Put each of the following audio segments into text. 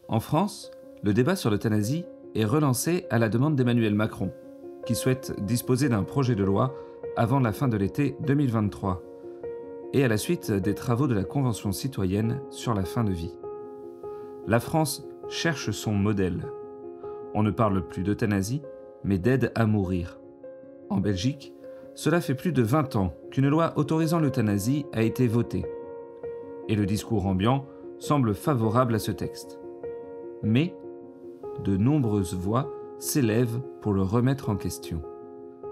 En France, le débat sur l'euthanasie est relancé à la demande d'Emmanuel Macron, qui souhaite disposer d'un projet de loi avant la fin de l'été 2023, et à la suite des travaux de la Convention citoyenne sur la fin de vie. La France cherche son modèle. On ne parle plus d'euthanasie, mais d'aide à mourir. En Belgique, cela fait plus de 20 ans qu'une loi autorisant l'euthanasie a été votée. Et le discours ambiant semble favorable à ce texte. Mais de nombreuses voix s'élèvent pour le remettre en question.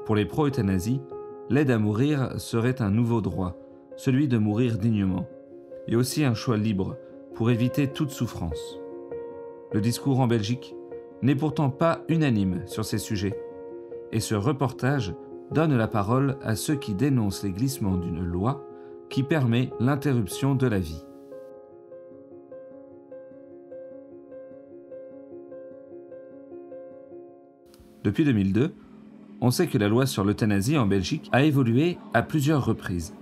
Pour les pro-euthanasie, l'aide à mourir serait un nouveau droit, celui de mourir dignement, et aussi un choix libre pour éviter toute souffrance. Le discours en Belgique n'est pourtant pas unanime sur ces sujets, et ce reportage donne la parole à ceux qui dénoncent les glissements d'une loi qui permet l'interruption de la vie. Depuis 2002, on sait que la loi sur l'euthanasie en Belgique a évolué à plusieurs reprises.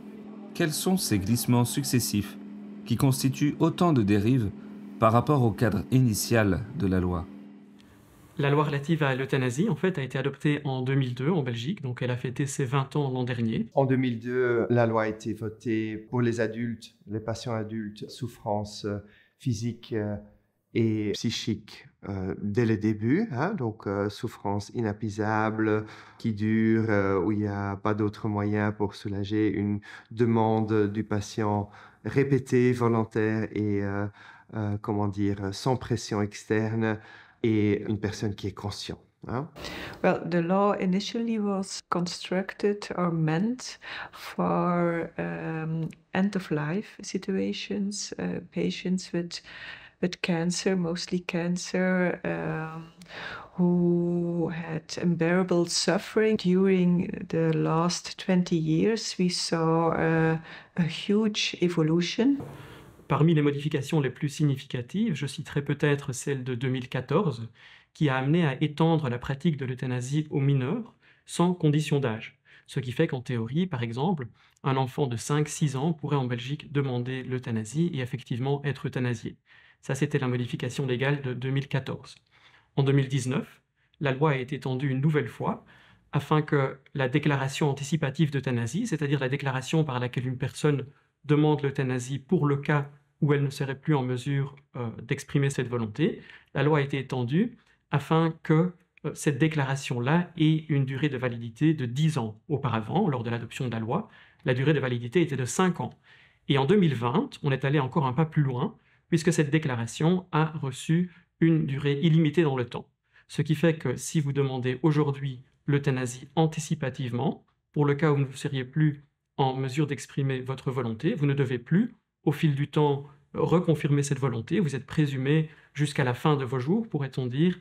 Quels sont ces glissements successifs qui constituent autant de dérives par rapport au cadre initial de la loi ? La loi relative à l'euthanasie, en fait, a été adoptée en 2002 en Belgique, donc elle a fêté ses 20 ans l'an dernier. En 2002, la loi a été votée pour les adultes, les patients adultes, souffrance physique et psychique dès le début, donc souffrance inapaisable qui dure, où il n'y a pas d'autre moyen pour soulager, une demande du patient répétée, volontaire et sans pression externe, et une personne qui est consciente. Well, the law initially was constructed or meant for end-of-life situations, patients with cancer, mostly cancer, who had unbearable suffering. During the last 20 years, we saw a huge evolution. Parmi les modifications les plus significatives, je citerai peut-être celle de 2014, qui a amené à étendre la pratique de l'euthanasie aux mineurs sans condition d'âge. Ce qui fait qu'en théorie, par exemple, un enfant de 5-6 ans pourrait en Belgique demander l'euthanasie et effectivement être euthanasié. Ça, c'était la modification légale de 2014. En 2019, la loi a été étendue une nouvelle fois afin que la déclaration anticipative d'euthanasie, c'est-à-dire la déclaration par laquelle une personne demande l'euthanasie pour le cas où elle ne serait plus en mesure d'exprimer cette volonté, la loi a été étendue afin que cette déclaration-là ait une durée de validité de 10 ans. Auparavant, lors de l'adoption de la loi, la durée de validité était de 5 ans. Et en 2020, on est allé encore un pas plus loin, puisque cette déclaration a reçu une durée illimitée dans le temps. Ce qui fait que si vous demandez aujourd'hui l'euthanasie anticipativement, pour le cas où vous ne seriez plus en mesure d'exprimer votre volonté, vous ne devez plus, au fil du temps, reconfirmer cette volonté. Vous êtes présumé jusqu'à la fin de vos jours, pourrait-on dire,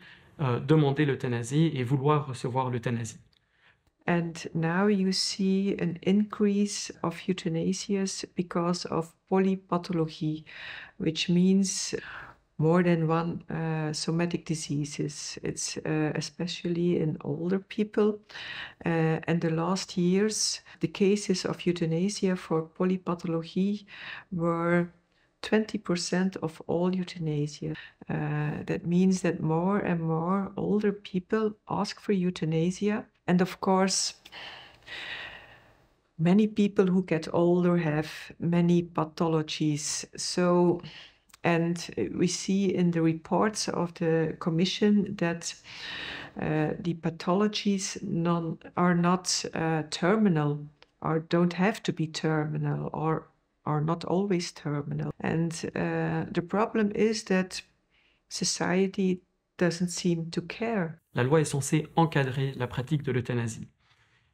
demander l'euthanasie et vouloir recevoir l'euthanasie. And now you see an increase of euthanasias because of polypathology, which means more than one somatic diseases. It's especially in older people. And the last years, the cases of euthanasia for polypathology were 20% of all euthanasia. That means that more and more older people ask for euthanasia. And of course, many people who get older have many pathologies. And we see in the reports of the Commission that the pathologies are not terminal, or don't have to be terminal, or are not always terminal. And the problem is that society doesn't seem to care. La loi est censée encadrer la pratique de l'euthanasie.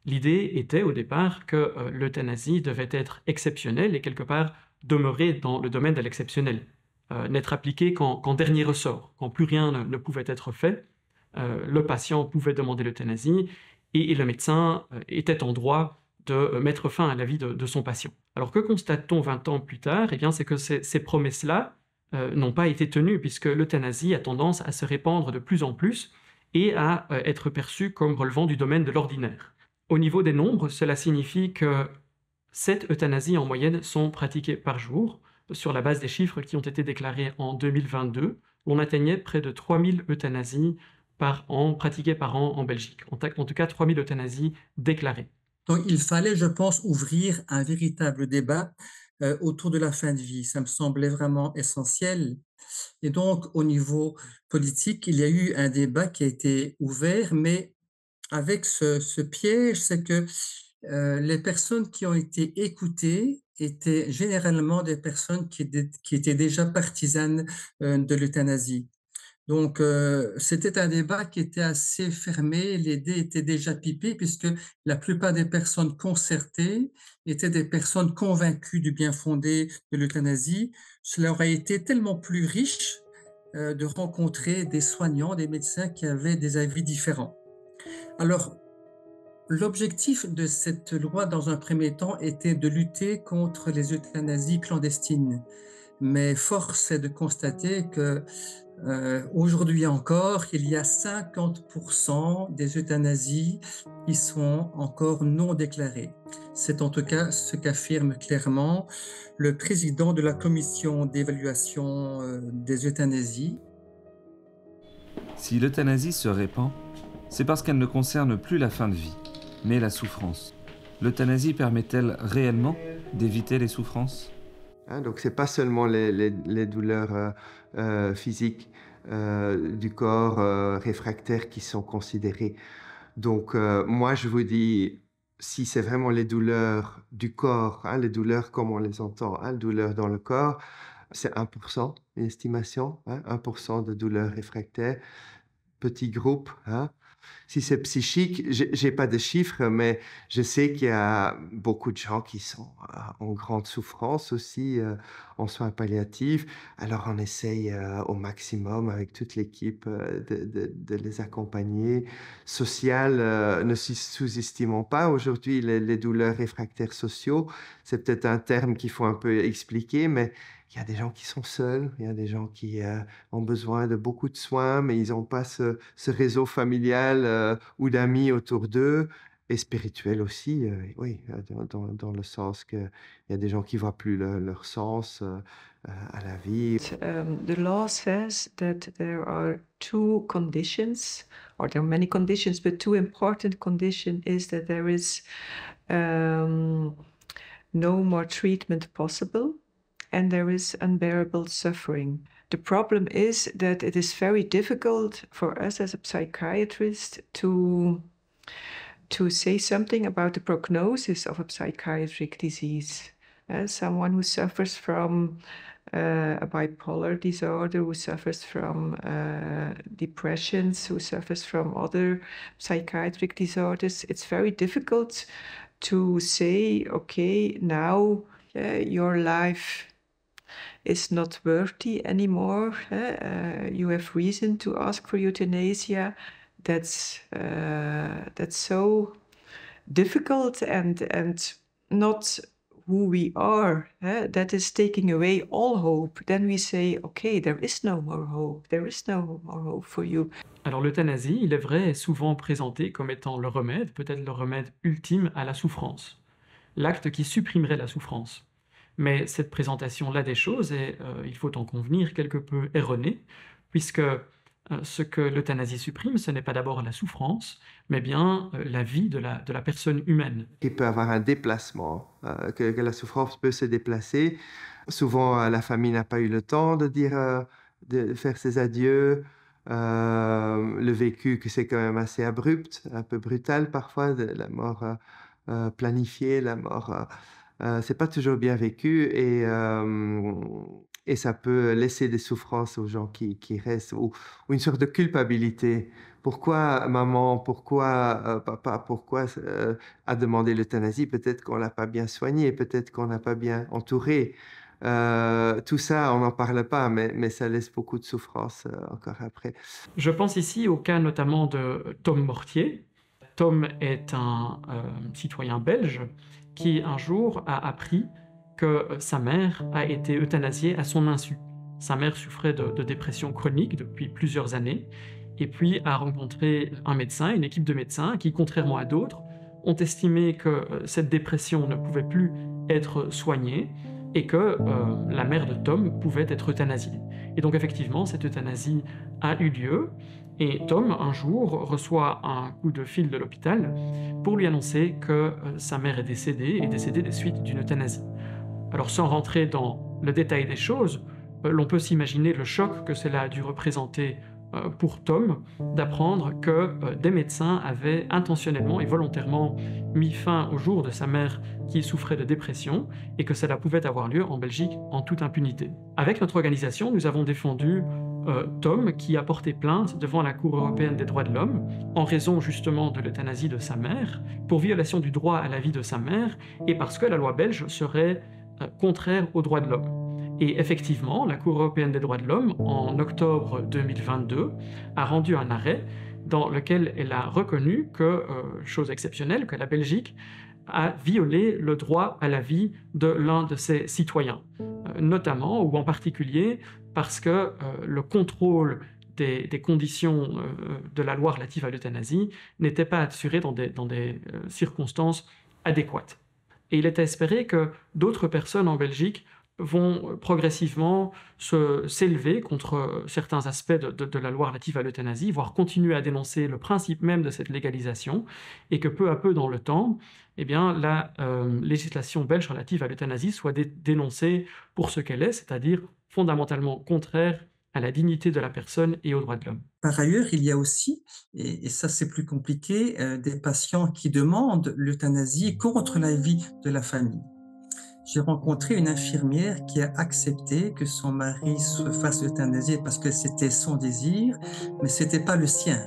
L'idée était au départ que l'euthanasie devait être exceptionnelle et quelque part demeurer dans le domaine de l'exceptionnel, n'être appliquée qu'en dernier ressort, quand plus rien ne pouvait être fait. Le patient pouvait demander l'euthanasie et le médecin était en droit de mettre fin à la vie de son patient. Alors que constate-t-on 20 ans plus tard ? Eh bien, c'est que ces promesses-là n'ont pas été tenues, puisque l'euthanasie a tendance à se répandre de plus en plus et à être perçue comme relevant du domaine de l'ordinaire. Au niveau des nombres, cela signifie que 7 euthanasies en moyenne sont pratiquées par jour, sur la base des chiffres qui ont été déclarés en 2022 on atteignait près de 3000 euthanasies par an, pratiquées par an en Belgique. En tout cas, 3000 euthanasies déclarées. Donc, il fallait, je pense, ouvrir un véritable débat autour de la fin de vie. Ça me semblait vraiment essentiel. Et donc, au niveau politique, il y a eu un débat qui a été ouvert, mais avec ce piège, c'est que les personnes qui ont été écoutées étaient généralement des personnes qui étaient déjà partisanes de l'euthanasie. Donc, c'était un débat qui était assez fermé, les dés étaient déjà pipés, puisque la plupart des personnes concertées étaient des personnes convaincues du bien fondé de l'euthanasie. Cela aurait été tellement plus riche de rencontrer des soignants, des médecins qui avaient des avis différents. Alors, l'objectif de cette loi, dans un premier temps, était de lutter contre les euthanasies clandestines. Mais force est de constater que aujourd'hui encore, il y a 50% des euthanasies qui sont encore non déclarées. C'est en tout cas ce qu'affirme clairement le président de la commission d'évaluation des euthanasies. Si l'euthanasie se répand, c'est parce qu'elle ne concerne plus la fin de vie, mais la souffrance. L'euthanasie permet-elle réellement d'éviter les souffrances ? Donc, ce n'est pas seulement les douleurs physiques du corps réfractaire qui sont considérées. Donc, moi, je vous dis, si c'est vraiment les douleurs du corps, les douleurs comme on les entend, les douleurs dans le corps, c'est 1%, une estimation, 1% de douleurs réfractaires, petit groupe. Si c'est psychique, je n'ai pas de chiffres, mais je sais qu'il y a beaucoup de gens qui sont en grande souffrance aussi, en soins palliatifs. Alors, on essaye au maximum avec toute l'équipe de les accompagner. Social, ne sous-estimons pas aujourd'hui les douleurs réfractaires sociaux. C'est peut-être un terme qu'il faut un peu expliquer, mais il y a des gens qui sont seuls, il y a des gens qui ont besoin de beaucoup de soins, mais ils n'ont pas ce réseau familial ou d'amis autour d'eux, et spirituel aussi, oui, dans le sens qu'il y a des gens qui ne voient plus leur sens à la vie. The law says that there are two conditions, or there are many conditions, but two important conditions is that there is no more treatment possible, and there is unbearable suffering. The problem is that it is very difficult for us as a psychiatrist to say something about the prognosis of a psychiatric disease. Someone who suffers from a bipolar disorder, who suffers from depressions, who suffers from other psychiatric disorders, it's very difficult to say, okay, now your life is not worthy anymore. You have reason to ask for euthanasia. That's so difficult and not who we are. That is taking away all hope. Then we say, okay, there is no more hope. There is no more hope for you. Alors l'euthanasie, il est vrai, est souvent présentée comme étant le remède, peut-être le remède ultime à la souffrance. L'acte qui supprimerait la souffrance. Mais cette présentation-là des choses est, il faut en convenir, quelque peu erronée, puisque ce que l'euthanasie supprime, ce n'est pas d'abord la souffrance, mais bien la vie de la personne humaine. Il peut y avoir un déplacement, que la souffrance peut se déplacer. Souvent, la famille n'a pas eu le temps de faire ses adieux. Le vécu, que c'est quand même assez abrupt, un peu brutal parfois, de la mort planifiée, la mort... c'est pas toujours bien vécu et ça peut laisser des souffrances aux gens qui restent ou une sorte de culpabilité. Pourquoi maman, pourquoi papa, pourquoi a demandé l'euthanasie? Peut-être qu'on l'a pas bien soigné, peut-être qu'on n'a pas bien entouré. Tout ça, on n'en parle pas, mais ça laisse beaucoup de souffrance encore après. Je pense ici au cas notamment de Tom Mortier. Tom est un citoyen belge qui un jour a appris que sa mère a été euthanasiée à son insu. Sa mère souffrait de dépression chronique depuis plusieurs années, et puis a rencontré un médecin, une équipe de médecins qui, contrairement à d'autres, ont estimé que cette dépression ne pouvait plus être soignée, et que la mère de Tom pouvait être euthanasiée. Et donc effectivement, cette euthanasie a eu lieu, et Tom, un jour, reçoit un coup de fil de l'hôpital pour lui annoncer que sa mère est décédée des suites d'une euthanasie. Alors sans rentrer dans le détail des choses, l'on peut s'imaginer le choc que cela a dû représenter pour Tom d'apprendre que des médecins avaient intentionnellement et volontairement mis fin au jour de sa mère qui souffrait de dépression et que cela pouvait avoir lieu en Belgique en toute impunité. Avec notre organisation, nous avons défendu Tom qui a porté plainte devant la Cour européenne des droits de l'homme en raison justement de l'euthanasie de sa mère, pour violation du droit à la vie de sa mère et parce que la loi belge serait contraire aux droits de l'homme. Et effectivement, la Cour européenne des droits de l'homme, en octobre 2022, a rendu un arrêt dans lequel elle a reconnu que, chose exceptionnelle, que la Belgique a violé le droit à la vie de l'un de ses citoyens, notamment ou en particulier parce que le contrôle des conditions de la loi relative à l'euthanasie n'était pas assuré dans des circonstances adéquates. Et il est à espérer que d'autres personnes en Belgique vont progressivement s'élever contre certains aspects de la loi relative à l'euthanasie, voire continuer à dénoncer le principe même de cette légalisation, et que peu à peu dans le temps, eh bien, la législation belge relative à l'euthanasie soit dénoncée pour ce qu'elle est, c'est-à-dire fondamentalement contraire à la dignité de la personne et aux droits de l'homme. Par ailleurs, il y a aussi, et ça c'est plus compliqué, des patients qui demandent l'euthanasie contre la vie de la famille. J'ai rencontré une infirmière qui a accepté que son mari se fasse euthanasier parce que c'était son désir, mais c'était pas le sien.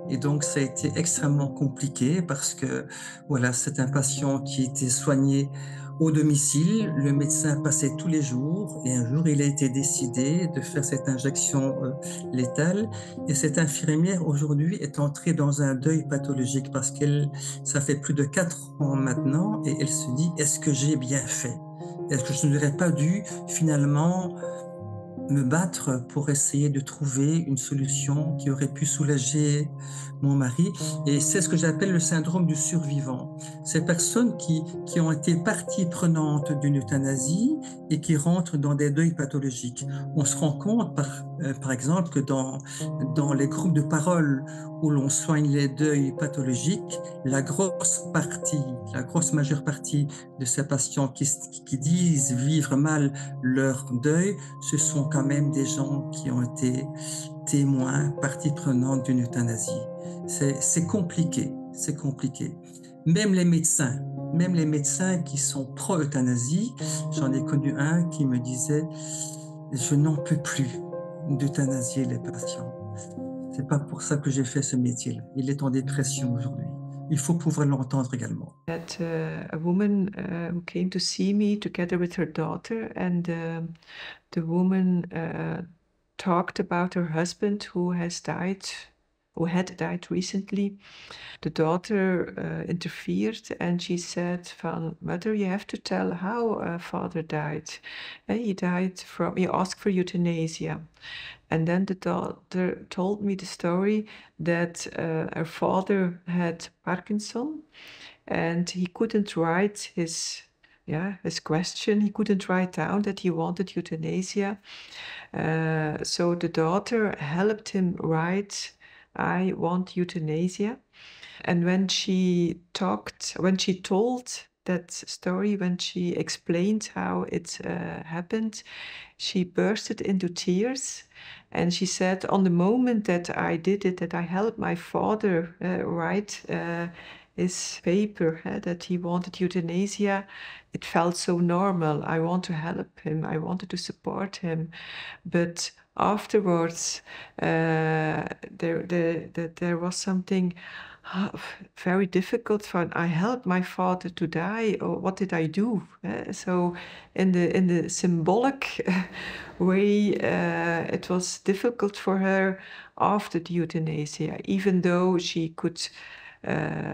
Et donc, ça a été extrêmement compliqué parce que, voilà, c'est un patient qui était soigné au domicile. Le médecin passait tous les jours et un jour, il a été décidé de faire cette injection létale. Et cette infirmière, aujourd'hui, est entrée dans un deuil pathologique parce ça fait plus de 4 ans maintenant et elle se dit, est-ce que j'ai bien fait? Est-ce que je n'aurais pas dû finalement me battre pour essayer de trouver une solution qui aurait pu soulager mon mari. Et c'est ce que j'appelle le syndrome du survivant. Ces personnes qui ont été partie prenante d'une euthanasie et qui rentrent dans des deuils pathologiques. On se rend compte, par exemple, que dans les groupes de parole où l'on soigne les deuils pathologiques, la grosse majeure partie de ces patients qui disent vivre mal leur deuil, ce sont quand même des gens qui ont été témoins, partie prenante d'une euthanasie. C'est compliqué. Même les médecins qui sont pro-euthanasie, j'en ai connu un qui me disait « Je n'en peux plus d'euthanasier les patients. C'est pas pour ça que j'ai fait ce métier-là. Il est en dépression aujourd'hui. » Il faut pouvoir l'entendre également. That a woman who came to see me together with her daughter, and the woman talked about her husband who had died recently. The daughter interfered and she said, "Mother, you have to tell how father died. He asked for euthanasia." And then the daughter told me the story that her father had Parkinson and he couldn't write his question. He couldn't write down that he wanted euthanasia. So the daughter helped him write, "I want euthanasia." And when she told that story, when she explained how it happened, she bursted into tears. And she said, on the moment that I did it, that I helped my father write his paper, that he wanted euthanasia, it felt so normal. I want to help him. I wanted to support him. But afterwards, there was something very difficult. I helped my father to die. Or what did I do? So, in the symbolic way, it was difficult for her after the euthanasia, even though she could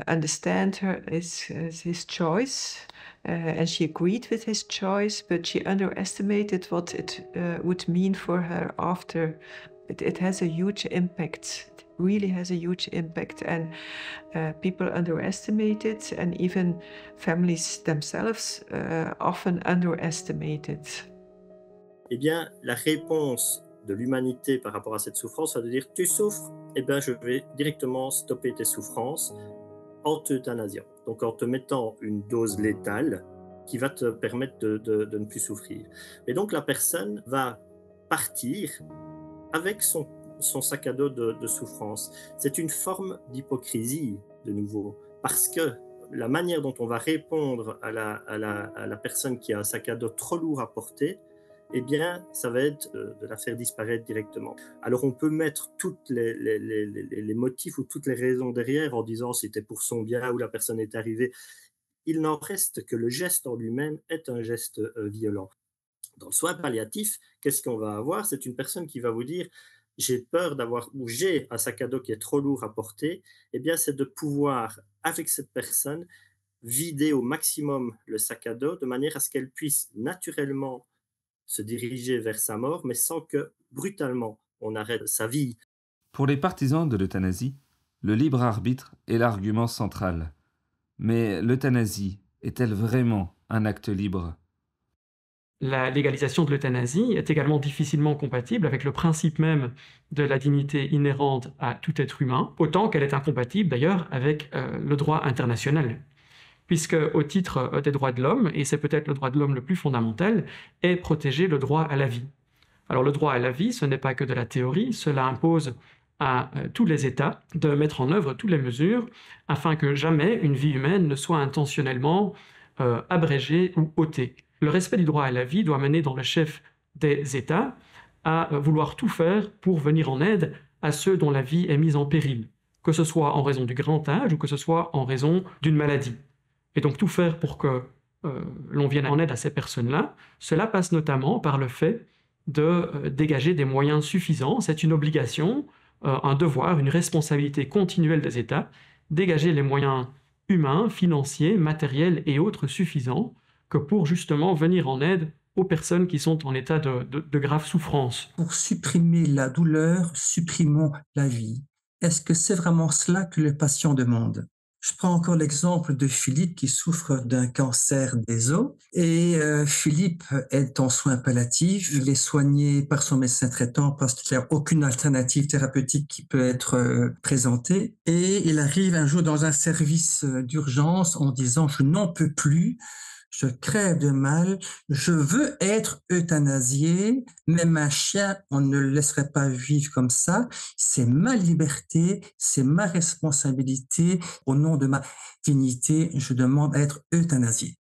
understand his choice. And she agreed with his choice, but she underestimated what it would mean for her after It has a huge impact. It really has a huge impact, and people underestimate it, and even families themselves often underestimate it. Eh bien, la réponse de l'humanité par rapport à cette souffrance va de dire tu souffres, eh bien je vais directement stopper tes souffrances en t'euthanasiant. Donc en te mettant une dose létale qui va te permettre de ne plus souffrir. Et donc la personne va partir avec son sac à dos de souffrance. C'est une forme d'hypocrisie de nouveau, parce que la manière dont on va répondre à la personne qui a un sac à dos trop lourd à porter, eh bien, ça va être de la faire disparaître directement. Alors, on peut mettre tous les motifs ou toutes les raisons derrière en disant c'était pour son bien ou la personne est arrivée. Il n'en reste que le geste en lui-même est un geste violent. Dans le soin palliatif, qu'est-ce qu'on va avoir? C'est une personne qui va vous dire j'ai peur d'avoir ou j'ai un sac à dos qui est trop lourd à porter. Eh bien, c'est de pouvoir, avec cette personne, vider au maximum le sac à dos de manière à ce qu'elle puisse naturellement se diriger vers sa mort, mais sans que, brutalement, on arrête sa vie. Pour les partisans de l'euthanasie, le libre arbitre est l'argument central. Mais l'euthanasie est-elle vraiment un acte libre ? La légalisation de l'euthanasie est également difficilement compatible avec le principe même de la dignité inhérente à tout être humain, autant qu'elle est incompatible d'ailleurs avec le droit international. Puisque au titre des droits de l'homme, et c'est peut-être le droit de l'homme le plus fondamental, est protéger le droit à la vie. Alors le droit à la vie, ce n'est pas que de la théorie, cela impose à tous les États de mettre en œuvre toutes les mesures afin que jamais une vie humaine ne soit intentionnellement abrégée ou ôtée. Le respect du droit à la vie doit mener dans le chef des États à vouloir tout faire pour venir en aide à ceux dont la vie est mise en péril, que ce soit en raison du grand âge ou que ce soit en raison d'une maladie. Et donc tout faire pour que l'on vienne en aide à ces personnes-là, cela passe notamment par le fait de dégager des moyens suffisants. C'est une obligation, un devoir, une responsabilité continuelle des États, dégager les moyens humains, financiers, matériels et autres suffisants que pour justement venir en aide aux personnes qui sont en état de grave souffrance. Pour supprimer la douleur, supprimons la vie. Est-ce que c'est vraiment cela que le patient demande? Je prends encore l'exemple de Philippe qui souffre d'un cancer des os. Et Philippe est en soins palliatifs. Il est soigné par son médecin traitant parce qu'il n'y a aucune alternative thérapeutique qui peut être présentée. Et il arrive un jour dans un service d'urgence en disant « Je n'en peux plus ». Je crève de mal, je veux être euthanasié, mais ma chien, on ne le laisserait pas vivre comme ça. C'est ma liberté, c'est ma responsabilité. Au nom de ma dignité, je demande à être euthanasié.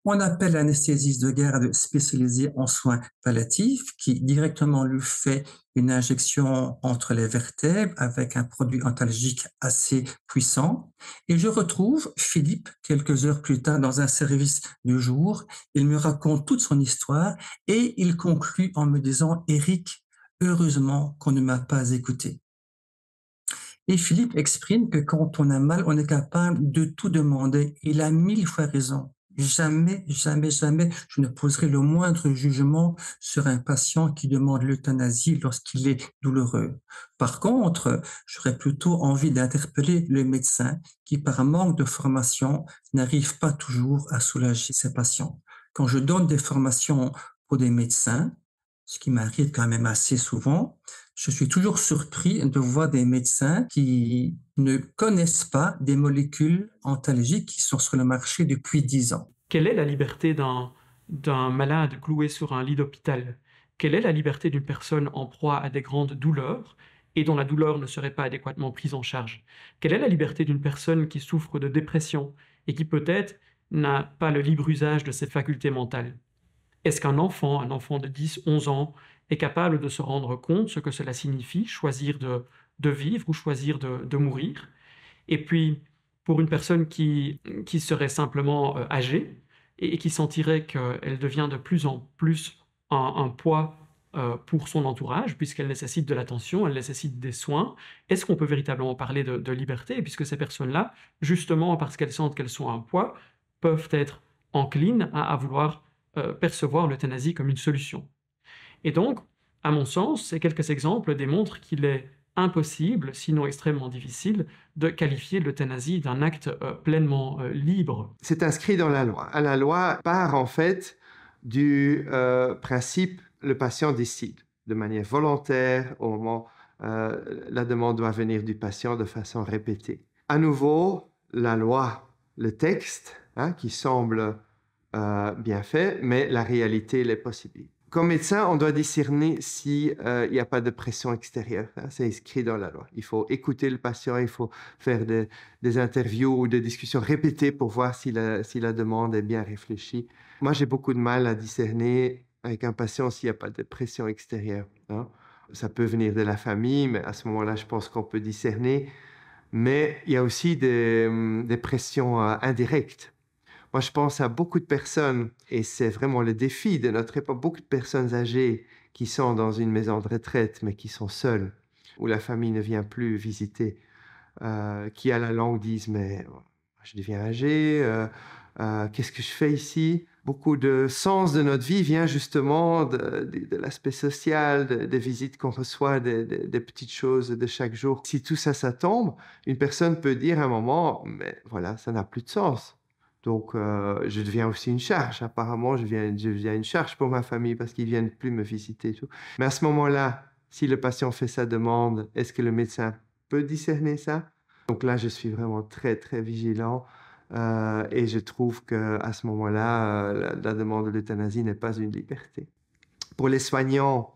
On appelle l'anesthésiste de garde spécialisé en soins palliatifs qui directement lui fait une injection entre les vertèbres avec un produit antalgique assez puissant. Et je retrouve Philippe quelques heures plus tard dans un service du jour. Il me raconte toute son histoire et il conclut en me disant « Eric, heureusement qu'on ne m'a pas écouté ». Et Philippe exprime que quand on a mal, on est capable de tout demander. Il a 1000 fois raison. Jamais, jamais, jamais, je ne poserai le moindre jugement sur un patient qui demande l'euthanasie lorsqu'il est douloureux. Par contre, j'aurais plutôt envie d'interpeller le médecin qui, par manque de formation, n'arrive pas toujours à soulager ses patients. Quand je donne des formations pour des médecins, ce qui m'arrive quand même assez souvent, je suis toujours surpris de voir des médecins qui ne connaissent pas des molécules antalgiques qui sont sur le marché depuis 10 ans. Quelle est la liberté d'un malade cloué sur un lit d'hôpital? Quelle est la liberté d'une personne en proie à des grandes douleurs et dont la douleur ne serait pas adéquatement prise en charge? Quelle est la liberté d'une personne qui souffre de dépression et qui peut-être n'a pas le libre usage de ses facultés mentales? Est-ce qu'un enfant, de 10, 11 ans, est capable de se rendre compte ce que cela signifie, choisir de vivre ou choisir de mourir? Et puis, pour une personne qui serait simplement âgée et qui sentirait qu'elle devient de plus en plus un poids pour son entourage, puisqu'elle nécessite de l'attention, elle nécessite des soins, est-ce qu'on peut véritablement parler de liberté, puisque ces personnes-là, justement parce qu'elles sentent qu'elles sont un poids, peuvent être enclines à vouloir percevoir l'euthanasie comme une solution. Et donc, À mon sens, ces quelques exemples démontrent qu'il est impossible, sinon extrêmement difficile, de qualifier l'euthanasie d'un acte pleinement libre. C'est inscrit dans la loi. La loi part en fait du principe le patient décide de manière volontaire au moment la demande doit venir du patient de façon répétée. À nouveau, la loi, le texte, qui semble bien fait, mais la réalité l'est possible. Comme médecin, on doit discerner s'il n'y a pas de pression extérieure. C'est inscrit dans la loi. Il faut écouter le patient, il faut faire des interviews ou des discussions répétées pour voir si la demande est bien réfléchie. Moi, j'ai beaucoup de mal à discerner avec un patient s'il n'y a pas de pression extérieure. Ça peut venir de la famille, mais à ce moment-là, je pense qu'on peut discerner. Mais il y a aussi des pressions indirectes. Moi, je pense à beaucoup de personnes, et c'est vraiment le défi de notre époque, beaucoup de personnes âgées qui sont dans une maison de retraite, mais qui sont seules, où la famille ne vient plus visiter, qui à la longue disent, mais je deviens âgé, qu'est-ce que je fais ici? Beaucoup de sens de notre vie vient justement de l'aspect social, des visites qu'on reçoit, des petites choses de chaque jour. Si tout ça, ça tombe, une personne peut dire à un moment, mais voilà, ça n'a plus de sens. Donc, je deviens aussi une charge. Apparemment, je deviens une charge pour ma famille parce qu'ils ne viennent plus me visiter et tout. Mais à ce moment-là, si le patient fait sa demande, est-ce que le médecin peut discerner ça? Donc là, je suis vraiment très, très vigilant. Et je trouve qu'à ce moment-là, la demande de l'euthanasie n'est pas une liberté. Pour les soignants,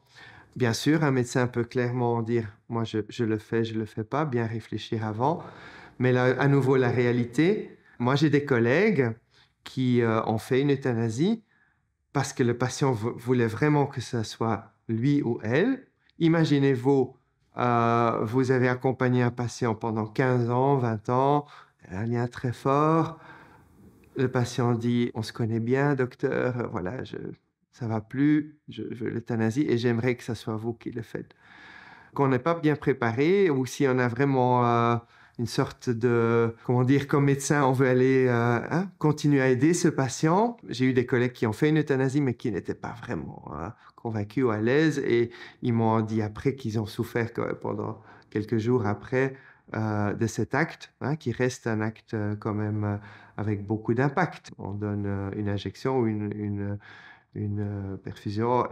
bien sûr, un médecin peut clairement dire « moi, je le fais, je ne le fais pas », bien réfléchir avant. Mais là, à nouveau, la réalité, moi, j'ai des collègues qui ont fait une euthanasie parce que le patient voulait vraiment que ce soit lui ou elle. Imaginez-vous, vous avez accompagné un patient pendant 15 ans, 20 ans, un lien très fort. Le patient dit, on se connaît bien, docteur, voilà, ça va plus, je veux l'euthanasie et j'aimerais que ce soit vous qui le faites. Qu'on n'est pas bien préparé ou si on a vraiment une sorte de, comment dire, comme médecin, on veut aller continuer à aider ce patient. J'ai eu des collègues qui ont fait une euthanasie mais qui n'étaient pas vraiment convaincus ou à l'aise et ils m'ont dit après qu'ils ont souffert pendant quelques jours après de cet acte, qui reste un acte quand même avec beaucoup d'impact. On donne une injection ou une perfusion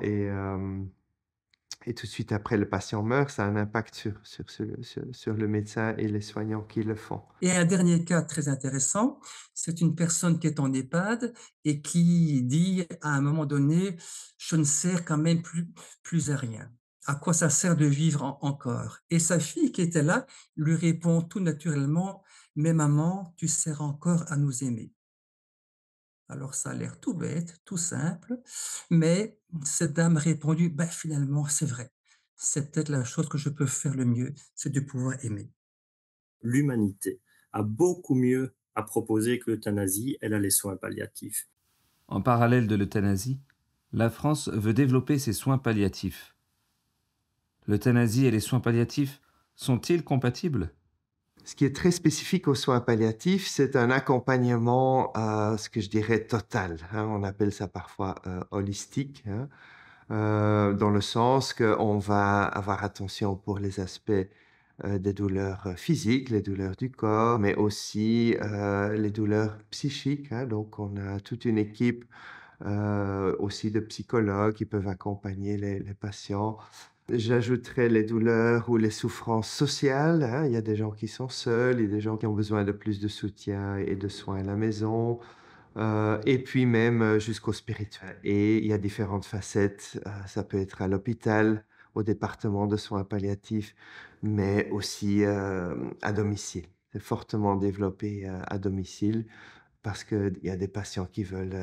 et tout de suite après, le patient meurt, ça a un impact sur le médecin et les soignants qui le font. Et un dernier cas très intéressant, c'est une personne qui est en EHPAD et qui dit à un moment donné, je ne sers quand même plus à rien. À quoi ça sert de vivre encore? Et sa fille qui était là lui répond tout naturellement, mais maman, tu sers encore à nous aimer. Alors ça a l'air tout bête, tout simple, mais cette dame a répondu, ben, finalement, c'est vrai. C'est peut-être la chose que je peux faire le mieux, c'est de pouvoir aimer. L'humanité a beaucoup mieux à proposer que l'euthanasie, elle a les soins palliatifs. En parallèle de l'euthanasie, la France veut développer ses soins palliatifs. L'euthanasie et les soins palliatifs sont-ils compatibles? Ce qui est très spécifique aux soins palliatifs, c'est un accompagnement, ce que je dirais, total. On appelle ça parfois holistique, dans le sens qu'on va avoir attention pour les aspects des douleurs physiques, les douleurs du corps, mais aussi les douleurs psychiques. Donc, on a toute une équipe aussi de psychologues qui peuvent accompagner les patients. J'ajouterais les douleurs ou les souffrances sociales. Il y a des gens qui sont seuls, il y a des gens qui ont besoin de plus de soutien et de soins à la maison, et puis même jusqu'au spirituel. Et il y a différentes facettes. Ça peut être à l'hôpital, au département de soins palliatifs, mais aussi à domicile. C'est fortement développé à domicile parce qu'il y a des patients qui veulent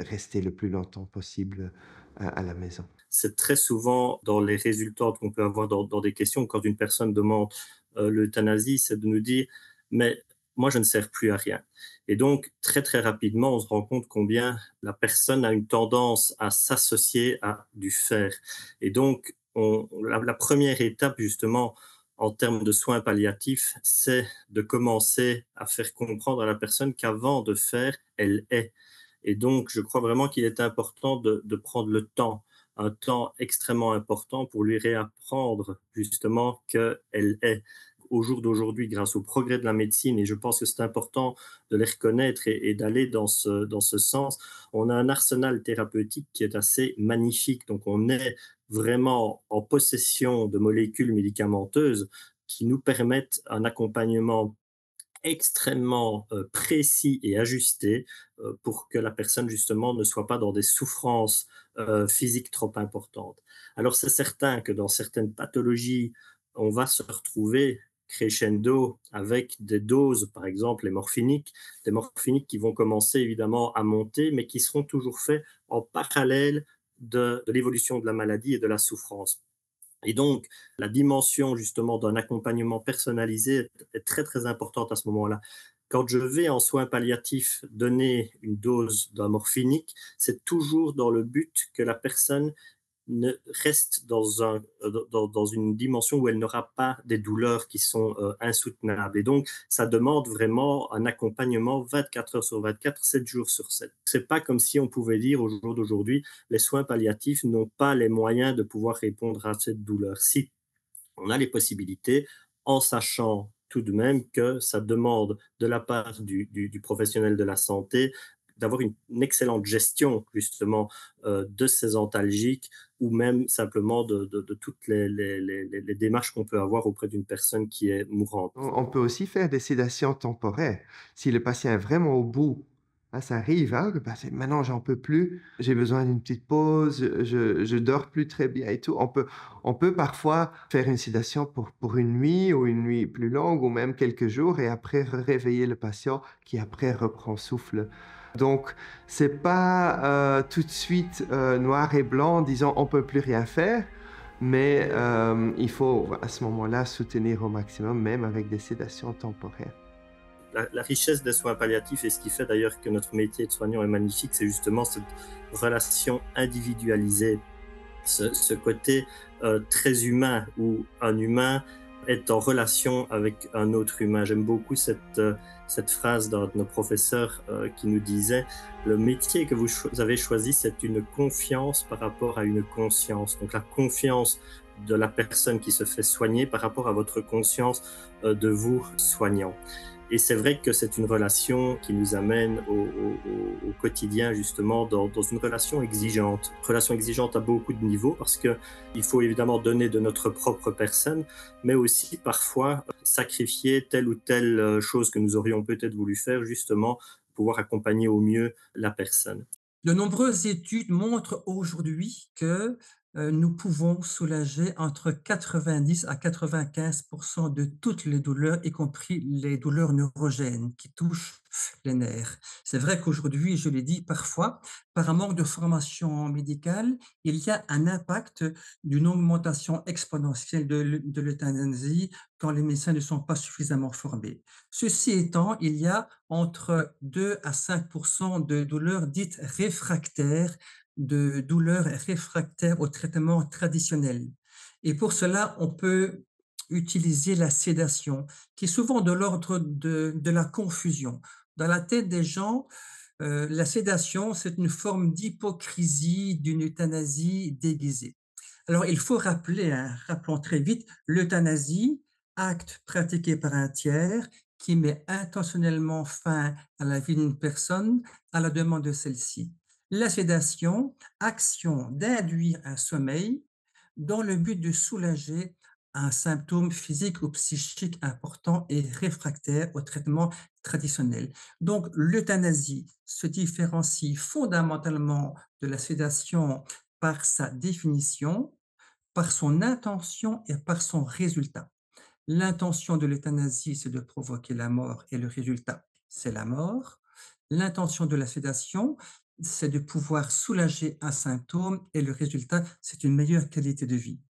rester le plus longtemps possible à la maison. C'est très souvent dans les résultats qu'on peut avoir dans des questions, quand une personne demande l'euthanasie, c'est de nous dire « mais moi je ne sers plus à rien ». Et donc très très rapidement, on se rend compte combien la personne a une tendance à s'associer à du faire. Et donc la première étape justement en termes de soins palliatifs, c'est de commencer à faire comprendre à la personne qu'avant de faire, elle est. Et donc je crois vraiment qu'il est important de prendre le temps un temps extrêmement important pour lui réapprendre justement qu'elle est au jour d'aujourd'hui grâce au progrès de la médecine, et je pense que c'est important de les reconnaître et d'aller dans ce sens. On a un arsenal thérapeutique qui est assez magnifique, donc on est vraiment en possession de molécules médicamenteuses qui nous permettent un accompagnement extrêmement précis et ajusté pour que la personne justement ne soit pas dans des souffrances physiques trop importantes. Alors c'est certain que dans certaines pathologies, on va se retrouver crescendo avec des doses, par exemple les morphiniques, des morphiniques qui vont commencer évidemment à monter, mais qui seront toujours faits en parallèle de l'évolution de la maladie et de la souffrance. Et donc, la dimension justement d'un accompagnement personnalisé est très très importante à ce moment-là. Quand je vais en soins palliatifs donner une dose d'un morphinique, c'est toujours dans le but que la personne ne reste dans une dimension où elle n'aura pas des douleurs qui sont insoutenables. Et donc, ça demande vraiment un accompagnement 24 heures sur 24, 7 jours sur 7. C'est pas comme si on pouvait dire au jour d'aujourd'hui, les soins palliatifs n'ont pas les moyens de pouvoir répondre à cette douleur. Si on a les possibilités, en sachant tout de même que ça demande de la part du professionnel de la santé d'avoir une excellente gestion justement de ces antalgiques ou même simplement de toutes les démarches qu'on peut avoir auprès d'une personne qui est mourante. On peut aussi faire des sédations temporaires. Si le patient est vraiment au bout, hein, ça arrive, hein, que le patient, maintenant j'en peux plus, j'ai besoin d'une petite pause, je dors plus très bien et tout. On peut parfois faire une sédation pour une nuit ou une nuit plus longue ou même quelques jours et après réveiller le patient qui après reprend souffle. Donc, c'est pas tout de suite noir et blanc en disant on peut plus rien faire, mais il faut à ce moment-là soutenir au maximum, même avec des sédations temporaires. La richesse des soins palliatifs et ce qui fait d'ailleurs que notre métier de soignant est magnifique, c'est justement cette relation individualisée, ce côté très humain où un humain est en relation avec un autre humain. J'aime beaucoup cette phrase d'un de nos professeurs qui nous disait le métier que vous avez choisi, c'est une confiance par rapport à une conscience. Donc la confiance de la personne qui se fait soigner par rapport à votre conscience de vous soignant. Et c'est vrai que c'est une relation qui nous amène au quotidien, justement, dans une relation exigeante. Relation exigeante à beaucoup de niveaux, parce qu'il faut évidemment donner de notre propre personne, mais aussi parfois sacrifier telle ou telle chose que nous aurions peut-être voulu faire, justement, pour pouvoir accompagner au mieux la personne. De nombreuses études montrent aujourd'hui que nous pouvons soulager entre 90 à 95 de toutes les douleurs, y compris les douleurs neurogènes qui touchent les nerfs. C'est vrai qu'aujourd'hui, je l'ai dit parfois, par un manque de formation médicale, il y a un impact d'une augmentation exponentielle de l'euthanasie quand les médecins ne sont pas suffisamment formés. Ceci étant, il y a entre 2 à 5 de douleurs dites réfractaires, de douleurs réfractaires au traitement traditionnel. Et pour cela, on peut utiliser la sédation, qui est souvent de l'ordre de la confusion. Dans la tête des gens, la sédation, c'est une forme d'hypocrisie d'une euthanasie déguisée. Alors, il faut rappeler, hein, rappelons très vite, l'euthanasie, acte pratiqué par un tiers qui met intentionnellement fin à la vie d'une personne à la demande de celle-ci. La sédation, action d'induire un sommeil dans le but de soulager un symptôme physique ou psychique important et réfractaire au traitement traditionnel. Donc, l'euthanasie se différencie fondamentalement de la sédation par sa définition, par son intention et par son résultat. L'intention de l'euthanasie, c'est de provoquer la mort et le résultat, c'est la mort. L'intention de la sédation, c'est de pouvoir soulager un symptôme et le résultat, c'est une meilleure qualité de vie.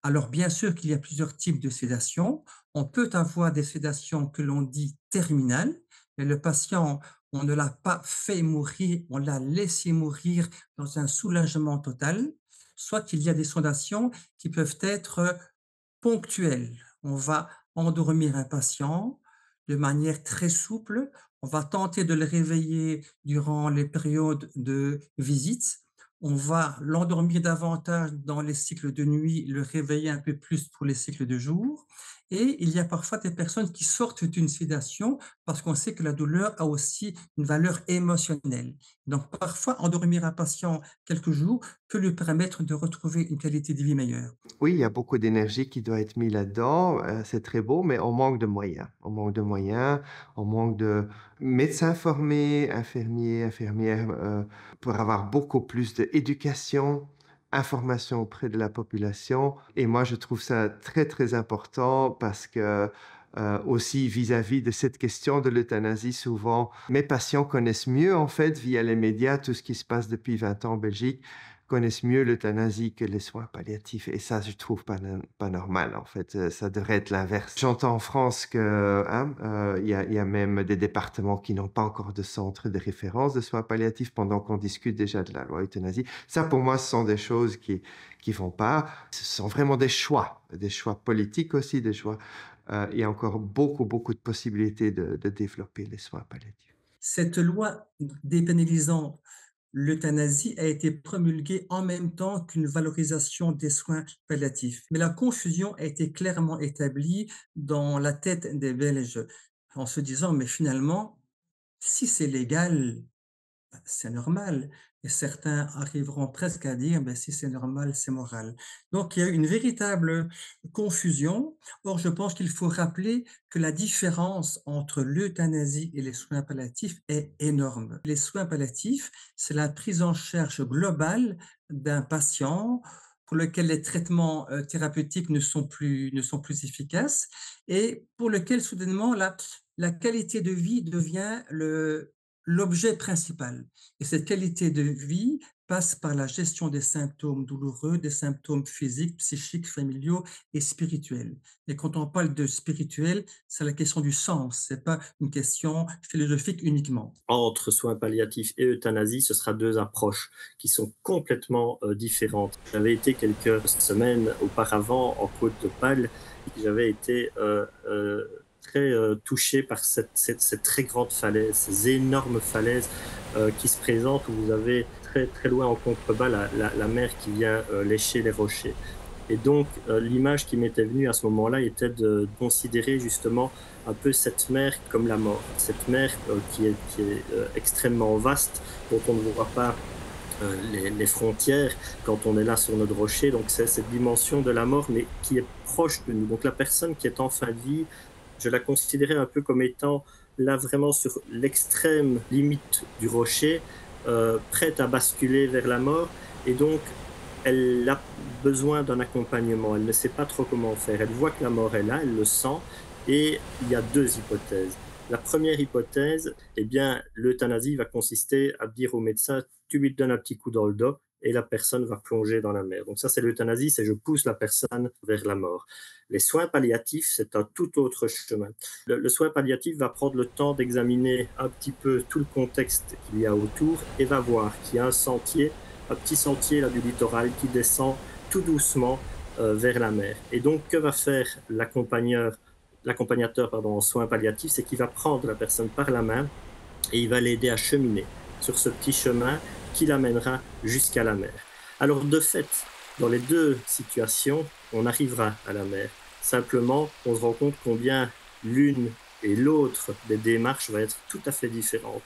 Alors, bien sûr qu'il y a plusieurs types de sédation. On peut avoir des sédations que l'on dit terminales, mais le patient, on ne l'a pas fait mourir, on l'a laissé mourir dans un soulagement total. Soit il y a des sédations qui peuvent être ponctuelles. On va endormir un patient de manière très souple. On va tenter de le réveiller durant les périodes de visite. on va l'endormir davantage dans les cycles de nuit, le réveiller un peu plus pour les cycles de jour. Et il y a parfois des personnes qui sortent d'une sédation parce qu'on sait que la douleur a aussi une valeur émotionnelle. Donc parfois, endormir un patient quelques jours peut lui permettre de retrouver une qualité de vie meilleure. Oui, il y a beaucoup d'énergie qui doit être mise là-dedans, c'est très beau, mais on manque de moyens. On manque de moyens, on manque de médecins formés, infirmiers, infirmières, pour avoir beaucoup plus d'éducation, information auprès de la population et moi je trouve ça très, très important parce que, aussi vis-à-vis de cette question de l'euthanasie, souvent mes patients connaissent mieux en fait via les médias tout ce qui se passe depuis 20 ans en Belgique connaissent mieux l'euthanasie que les soins palliatifs et ça, je trouve pas normal, en fait, ça devrait être l'inverse. J'entends en France que, hein, il y a même des départements qui n'ont pas encore de centre de référence de soins palliatifs pendant qu'on discute déjà de la loi euthanasie. Ça, pour moi, ce sont des choses qui vont pas. Ce sont vraiment des choix politiques aussi, des choix. Il y a encore beaucoup, beaucoup de possibilités de développer les soins palliatifs. Cette loi dépénalisant l'euthanasie a été promulguée en même temps qu'une valorisation des soins palliatifs. Mais la confusion a été clairement établie dans la tête des Belges en se disant, mais finalement, si c'est légal, c'est normal. Et certains arriveront presque à dire, ben, si c'est normal, c'est moral. Donc, il y a une véritable confusion. Or, je pense qu'il faut rappeler que la différence entre l'euthanasie et les soins palliatifs est énorme. Les soins palliatifs, c'est la prise en charge globale d'un patient pour lequel les traitements thérapeutiques ne sont plus efficaces et pour lequel soudainement la qualité de vie devient l'objet principal. Et cette qualité de vie passe par la gestion des symptômes douloureux, des symptômes physiques, psychiques, familiaux et spirituels. Et quand on parle de spirituel, c'est la question du sens, c'est pas une question philosophique uniquement. Entre soins palliatifs et euthanasie, ce sera deux approches qui sont complètement différentes. J'avais été quelques semaines auparavant en Côte d'Opale, j'avais été très touché par cette très grande falaise, ces énormes falaises qui se présentent où vous avez très, très loin en contrebas la mer qui vient lécher les rochers. Et donc, l'image qui m'était venue à ce moment-là était de considérer justement un peu cette mer comme la mort. Cette mer qui est extrêmement vaste, dont on ne voit pas les frontières quand on est là sur notre rocher. Donc, c'est cette dimension de la mort, mais qui est proche de nous. Donc, la personne qui est en fin de vie, je la considérais un peu comme étant là vraiment sur l'extrême limite du rocher, prête à basculer vers la mort. Et donc, elle a besoin d'un accompagnement, elle ne sait pas trop comment faire. Elle voit que la mort est là, elle le sent, et il y a deux hypothèses. La première hypothèse, eh bien, l'euthanasie va consister à dire au médecin, tu lui donnes un petit coup dans le dos, et la personne va plonger dans la mer. Donc ça, c'est l'euthanasie, c'est je pousse la personne vers la mort. Les soins palliatifs, c'est un tout autre chemin. Le soin palliatif va prendre le temps d'examiner un petit peu tout le contexte qu'il y a autour et va voir qu'il y a un petit sentier là, du littoral qui descend tout doucement vers la mer. Et donc, que va faire l'accompagnateur en soins palliatifs, c'est qu'il va prendre la personne par la main et il va l'aider à cheminer sur ce petit chemin qui l'amènera jusqu'à la mer. Alors, de fait, dans les deux situations, on arrivera à la mer. Simplement, on se rend compte combien l'une et l'autre des démarches va être tout à fait différentes.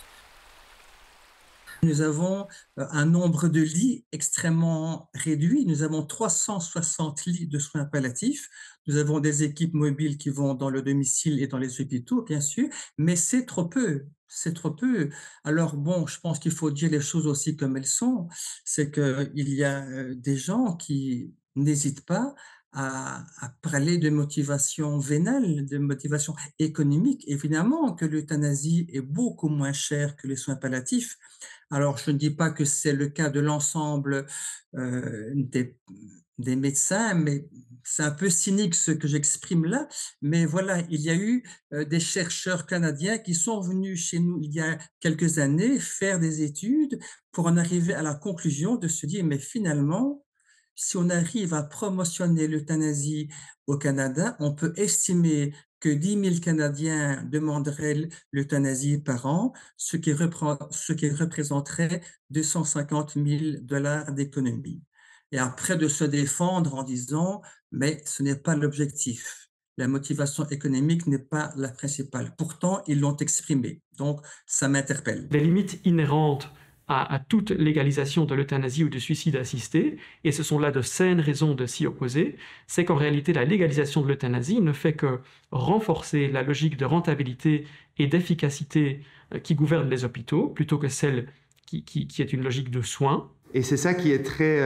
Nous avons un nombre de lits extrêmement réduit. Nous avons 360 lits de soins palliatifs. Nous avons des équipes mobiles qui vont dans le domicile et dans les hôpitaux, bien sûr, mais c'est trop peu. C'est trop peu. Alors bon, je pense qu'il faut dire les choses aussi comme elles sont. C'est qu'il y a des gens qui n'hésitent pas à parler de motivation vénale, de motivation économique. Évidemment que l'euthanasie est beaucoup moins chère que les soins palliatifs. Alors, je ne dis pas que c'est le cas de l'ensemble des médecins, mais c'est un peu cynique ce que j'exprime là. Mais voilà, il y a eu des chercheurs canadiens qui sont venus chez nous il y a quelques années faire des études pour en arriver à la conclusion de se dire, mais finalement, Si on arrive à promotionner l'euthanasie au Canada, on peut estimer que 10 000 Canadiens demanderaient l'euthanasie par an, ce qui représenterait 250 000 $ d'économie. Et après de se défendre en disant, mais ce n'est pas l'objectif. La motivation économique n'est pas la principale. Pourtant, ils l'ont exprimé. Donc, ça m'interpelle. Des limites inhérentes à toute légalisation de l'euthanasie ou du suicide assisté, et ce sont là de saines raisons de s'y opposer, c'est qu'en réalité la légalisation de l'euthanasie ne fait que renforcer la logique de rentabilité et d'efficacité qui gouverne les hôpitaux, plutôt que celle qui est une logique de soins. Et c'est ça qui est très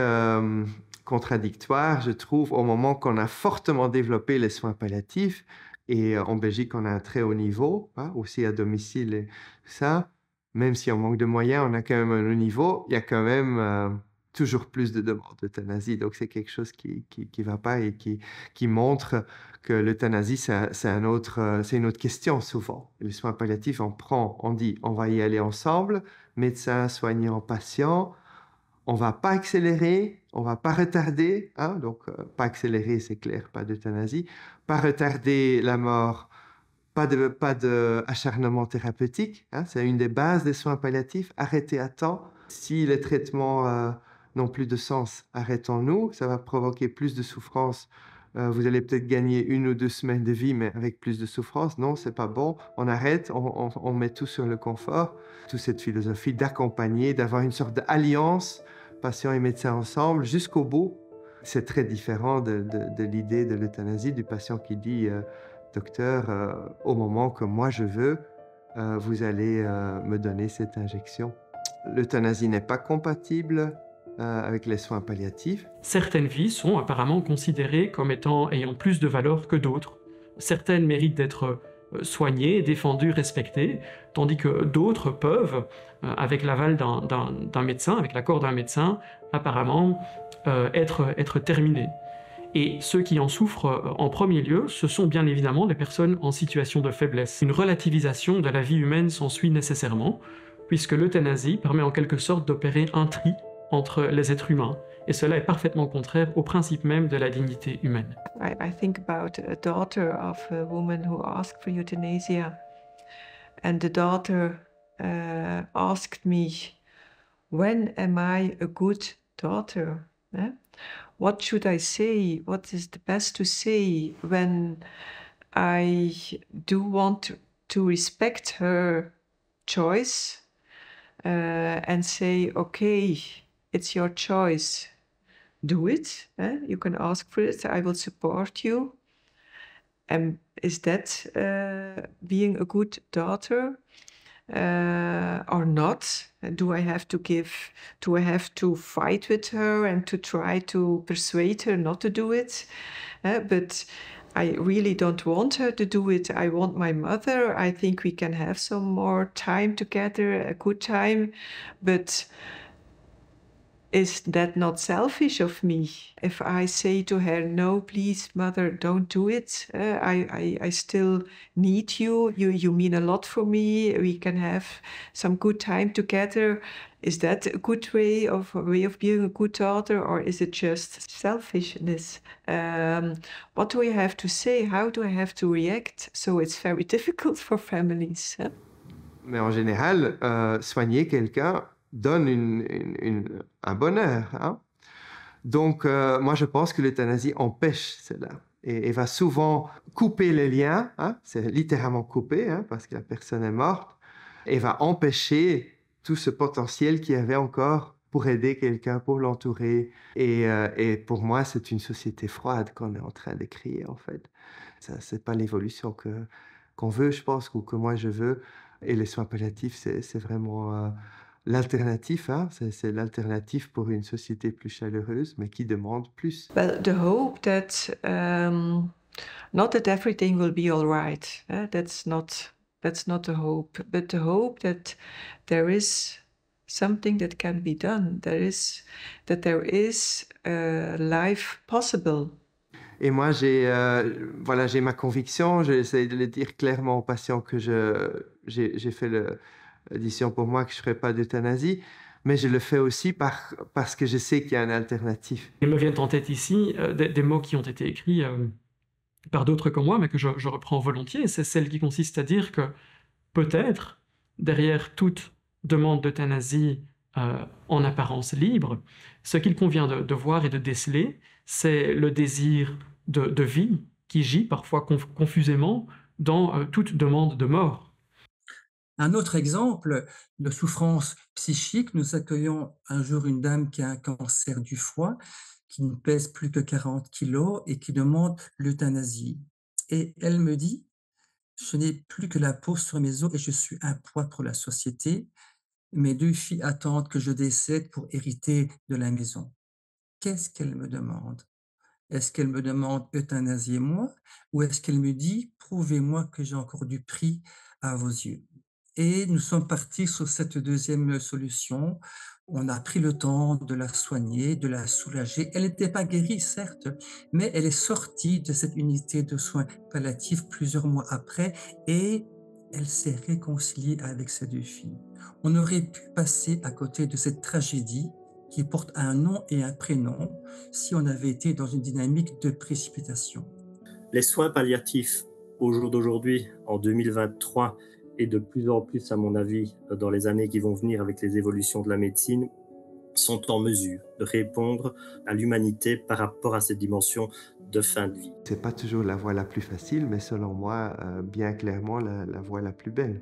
contradictoire, je trouve, au moment qu'on a fortement développé les soins palliatifs, et en Belgique, on a un très haut niveau, hein, aussi à domicile et ça. Même si on manque de moyens, on a quand même un haut niveau, il y a quand même toujours plus de demandes d'euthanasie. Donc, c'est quelque chose qui va pas et qui montre que l'euthanasie, c'est une autre question souvent. Les soins palliatifs, on dit, on va y aller ensemble, médecins, soignants, patients. On va pas accélérer, on va pas retarder, hein? Donc pas accélérer, c'est clair, pas d'euthanasie, pas retarder la mort, pas de acharnement thérapeutique, hein? C'est une des bases des soins palliatifs, arrêter à temps. Si les traitements n'ont plus de sens, arrêtons-nous, ça va provoquer plus de souffrance. Vous allez peut-être gagner 1 ou 2 semaines de vie, mais avec plus de souffrance. Non, c'est pas bon. On arrête, on met tout sur le confort. Toute cette philosophie d'accompagner, d'avoir une sorte d'alliance patients et médecins ensemble jusqu'au bout. C'est très différent de l'idée de l'euthanasie, du patient qui dit docteur, au moment que moi je veux, vous allez me donner cette injection. L'euthanasie n'est pas compatible avec les soins palliatifs. Certaines vies sont apparemment considérées comme ayant plus de valeur que d'autres. Certaines méritent d'être soignées, défendues, respectées, tandis que d'autres peuvent, avec l'aval d'un médecin, avec l'accord d'un médecin, apparemment être terminées. Et ceux qui en souffrent en premier lieu, ce sont bien évidemment les personnes en situation de faiblesse. Une relativisation de la vie humaine s'ensuit nécessairement, puisque l'euthanasie permet en quelque sorte d'opérer un tri entre les êtres humains. Et cela est parfaitement contraire au principe même de la dignité humaine. I think about a daughter of a woman who asked for euthanasia. And the daughter asked me, when am I a good daughter? Eh? What should I say? What is the best to say when I do want to respect her choice and say, okay, it's your choice. Do it. You can ask for it. I will support you. Is that being a good daughter or not? Do I have to fight with her and to try to persuade her not to do it? But I really don't want her to do it. I want my mother. I think we can have some more time together, a good time. But is that not selfish of me? If I say to her, no, please, mother, don't do it. I still need you. You mean a lot for me. We can have some good time together. Is that a good way of being a good daughter, or is it just selfishness? What do I have to say? How do I have to react? So it's very difficult for families. Mais en général, soigner quelqu'un donne un bonheur. Hein? Donc, moi, je pense que l'euthanasie empêche cela et va souvent couper les liens, hein? C'est littéralement couper, hein, parce que la personne est morte, et va empêcher tout ce potentiel qu'il y avait encore pour aider quelqu'un, pour l'entourer. Et pour moi, c'est une société froide qu'on est en train de créer, en fait. Ça, c'est pas l'évolution qu'on veut, je pense, ou que moi je veux. Et les soins palliatifs, c'est vraiment l'alternative, hein? C'est l'alternative pour une société plus chaleureuse, mais qui demande plus. Well, the hope that not that everything will be all right. That's not the hope, but the hope that there is something that can be done. That there is life possible. Et moi, j'ai ma conviction. J'essaie de le dire clairement aux patients que j'ai fait l'audition pour moi que je ne ferai pas d'euthanasie. mais je le fais aussi parce que je sais qu'il y a une alternative. Il me viennent en tête ici des mots qui ont été écrits par d'autres que moi, mais que je reprends volontiers. C'est celle qui consiste à dire que peut-être, derrière toute demande d'euthanasie en apparence libre, ce qu'il convient de voir et de déceler, c'est le désir de vie qui gît parfois confusément dans toute demande de mort. Un autre exemple de souffrance psychique, nous accueillons un jour une dame qui a un cancer du foie, qui ne pèse plus que 40 kilos et qui demande l'euthanasie. Et elle me dit, je n'ai plus que la peau sur mes os et je suis un poids pour la société. Mes 2 filles attendent que je décède pour hériter de la maison. Qu'est-ce qu'elle me demande? Est-ce qu'elle me demande euthanasiez-moi ou est-ce qu'elle me dit prouvez-moi que j'ai encore du prix à vos yeux? Et nous sommes partis sur cette deuxième solution. On a pris le temps de la soigner, de la soulager. Elle n'était pas guérie, certes, mais elle est sortie de cette unité de soins palliatifs plusieurs mois après et elle s'est réconciliée avec ses 2 filles. On aurait pu passer à côté de cette tragédie qui porte un nom et un prénom si on avait été dans une dynamique de précipitation. Les soins palliatifs au jour d'aujourd'hui, en 2023, et de plus en plus, à mon avis, dans les années qui vont venir avec les évolutions de la médecine, sont en mesure de répondre à l'humanité par rapport à cette dimension de fin de vie. C'est pas toujours la voie la plus facile, mais selon moi, bien clairement, la voie la plus belle.